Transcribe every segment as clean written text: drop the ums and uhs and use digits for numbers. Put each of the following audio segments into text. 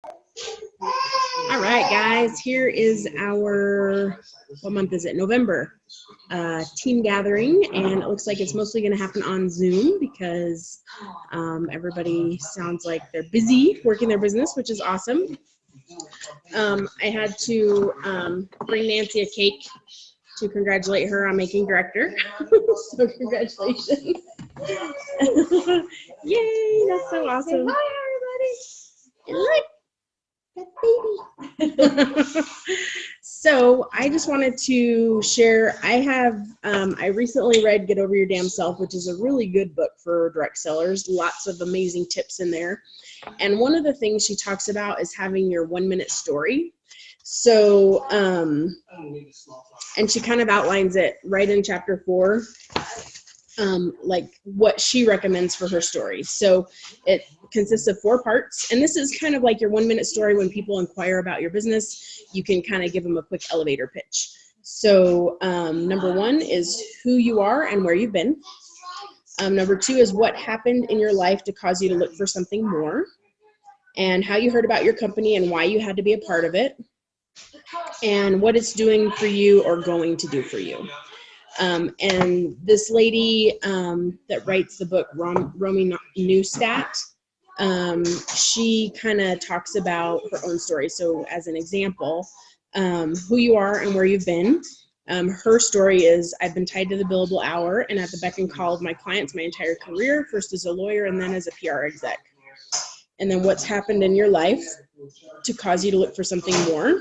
All right, guys, here is our, what month is it? November team gathering, and it looks like it's mostly going to happen on Zoom because everybody sounds like they're busy working their business, which is awesome. I had to bring Nancy a cake to congratulate her on making director. So congratulations. Yay, that's so awesome. Hi, everybody. And look, that baby. So I just wanted to share, I recently read Get Over Your Damn Self, which is a really good book for direct sellers. Lots of amazing tips in there. And one of the things she talks about is having your 1-minute story. So, and she kind of outlines it right in chapter 4, like what she recommends for her story. So it consists of 4 parts. And this is kind of like your 1-minute story. When people inquire about your business, you can kind of give them a quick elevator pitch. So number 1 is who you are and where you've been. Number 2 is what happened in your life to cause you to look for something more, and how you heard about your company and why you had to be a part of it, and what it's doing for you or going to do for you. And this lady that writes the book, Romy Neustadt, she kind of talks about her own story. So as an example, who you are and where you've been. Her story is, I've been tied to the billable hour and at the beck and call of my clients my entire career, first as a lawyer and then as a PR exec. And then what's happened in your life to cause you to look for something more.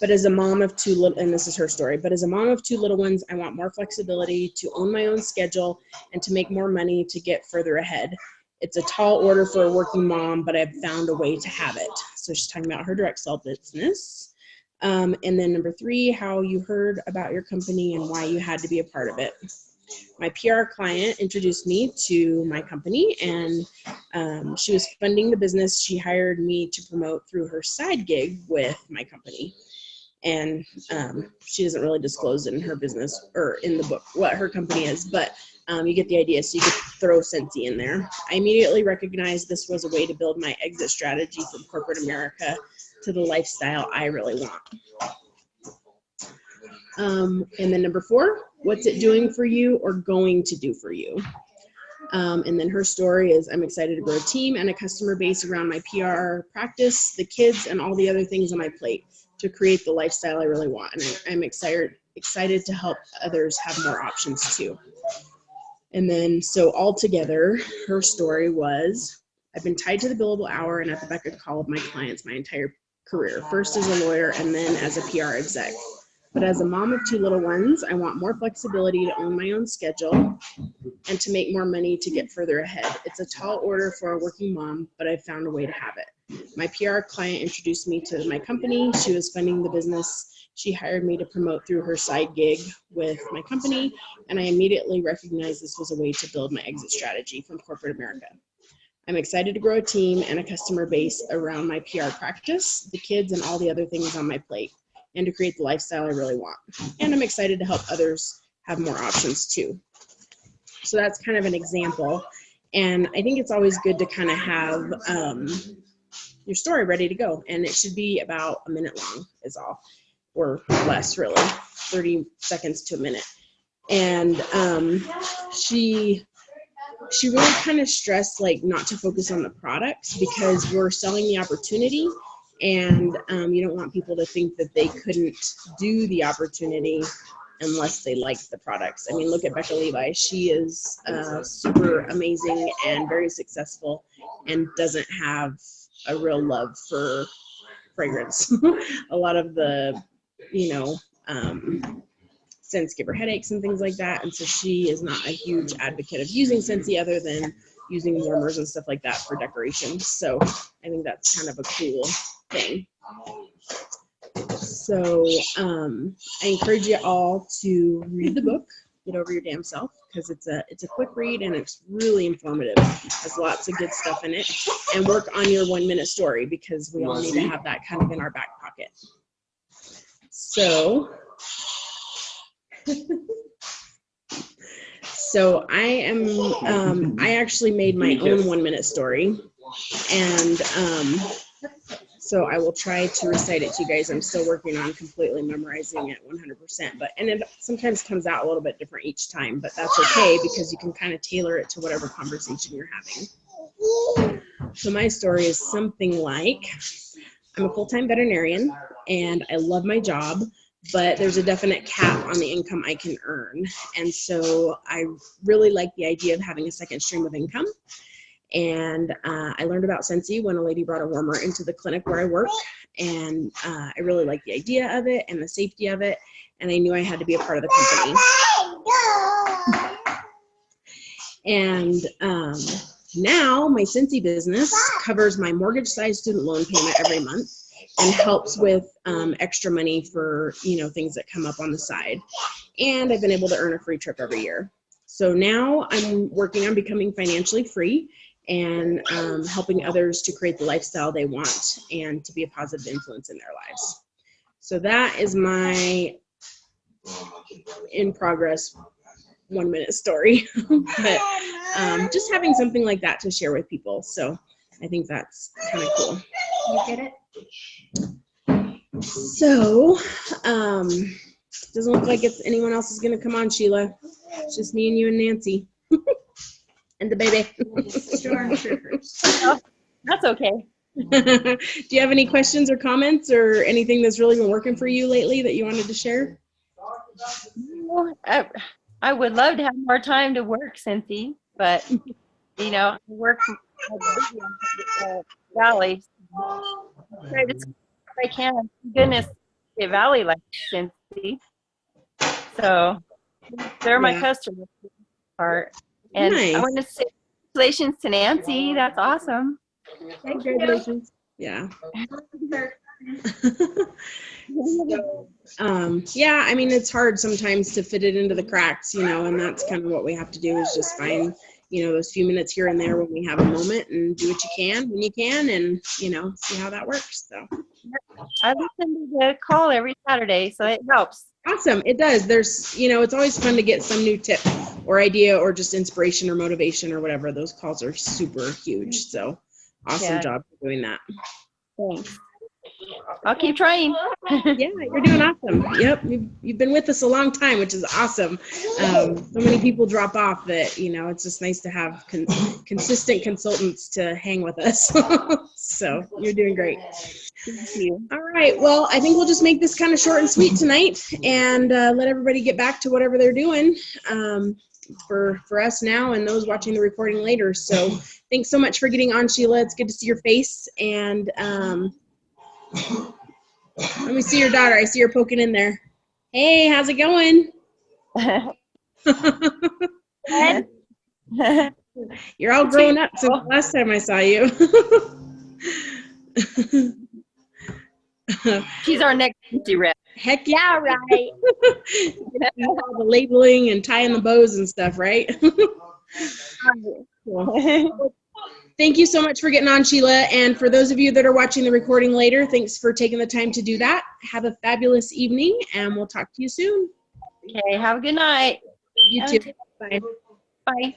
But as a mom of 2 little, and this is her story, but as a mom of 2 little ones, I want more flexibility to own my own schedule and to make more money to get further ahead. It's a tall order for a working mom, but I've found a way to have it. So she's talking about her direct sell business. And then number 3, how you heard about your company and why you had to be a part of it. My PR client introduced me to my company, and she was funding the business. She hired me to promote through her side gig with my company. And she doesn't really disclose in her business or in the book what her company is, but you get the idea. So you could throw Scentsy in there. I immediately recognized this was a way to build my exit strategy from corporate America to the lifestyle I really want. And then number 4, what's it doing for you or going to do for you? And then her story is, I'm excited to grow a team and a customer base around my PR practice, the kids, and all the other things on my plate to create the lifestyle I really want. And I'm excited to help others have more options too. And then, so altogether, her story was, I've been tied to the billable hour and at the beck and call of my clients my entire career, first as a lawyer and then as a PR exec. But as a mom of 2 little ones, I want more flexibility to own my own schedule and to make more money to get further ahead. It's a tall order for a working mom, but I've found a way to have it. My PR client introduced me to my company. She was funding the business. She hired me to promote through her side gig with my company, and I immediately recognized this was a way to build my exit strategy from corporate America. I'm excited to grow a team and a customer base around my PR practice, the kids, and all the other things on my plate, and to create the lifestyle I really want. And I'm excited to help others have more options too. So that's kind of an example. And I think it's always good to kind of have your story ready to go. And it should be about a minute long is all, or less really, 30 seconds to a minute. And she really kind of stressed like not to focus on the products because we're selling the opportunity. And you don't want people to think that they couldn't do the opportunity unless they liked the products. I mean, look at Becca Levi. She is super amazing and very successful and doesn't have a real love for fragrance. A lot of the, scents give her headaches and things like that. And so she is not a huge advocate of using Scentsy other than using warmers and stuff like that for decoration. So I think that's kind of a cool thing. So I encourage you all to read the book, Get Over Your Damn Self, because it's a quick read and it's really informative. It has lots of good stuff in it. And work on your 1-minute story because we all need to have that kind of in our back pocket. So I actually made my own 1-minute story. And so I will try to recite it to you guys. I'm still working on completely memorizing it 100%, and it sometimes comes out a little bit different each time, but that's okay because you can kind of tailor it to whatever conversation you're having. So my story is something like, I'm a full-time veterinarian and I love my job, but there's a definite cap on the income I can earn. And so I really like the idea of having a second stream of income. And I learned about Scentsy when a lady brought a warmer into the clinic where I work. And I really liked the idea of it and the safety of it. And I knew I had to be a part of the company. And now my Scentsy business covers my mortgage-sized student loan payment every month and helps with extra money for, things that come up on the side. And I've been able to earn a free trip every year. So now I'm working on becoming financially free and helping others to create the lifestyle they want and to be a positive influence in their lives. So that is my in progress 1 minute story, but just having something like that to share with people. So I think that's kind of cool. You get it? So doesn't look like it's anyone else is going to come on, Sheila. It's just me and you and Nancy. And the baby. Oh, that's okay. Do you have any questions or comments or anything that's really been working for you lately that you wanted to share? I would love to have more time to work, Cynthia, but I work Valley. If I can. Goodness, the Valley like Cynthia. So they're my customers part. And Nice. I want to say congratulations to Nancy. That's awesome. Congratulations. Yeah. Yeah, I mean, it's hard sometimes to fit it into the cracks, and that's kind of what we have to do is just find, those few minutes here and there when we have a moment and do what you can when you can and, see how that works. So I listen to the call every Saturday, so it helps. Awesome. It does. There's, it's always fun to get some new tip or idea or just inspiration or motivation or whatever. Those calls are super huge. So awesome job for doing that. Thanks. I'll keep trying. Yeah, you're doing awesome. Yep. You've been with us a long time, which is awesome. So many people drop off that, it's just nice to have consistent consultants to hang with us. So you're doing great. Thank you. All right. Well, I think we'll just make this kind of short and sweet tonight and let everybody get back to whatever they're doing for us now and those watching the recording later. So thanks so much for getting on, Sheila. It's good to see your face. And let me see your daughter. I see her poking in there. Hey, how's it going? You're all grown up since the last time I saw you. She's our next empty rep. Heck yeah, right. All the labeling and tying the bows and stuff, right? Cool. Thank you so much for getting on, Sheila. And for those of you that are watching the recording later, thanks for taking the time to do that. Have a fabulous evening, and we'll talk to you soon. Okay, have a good night. You too. Bye. Bye.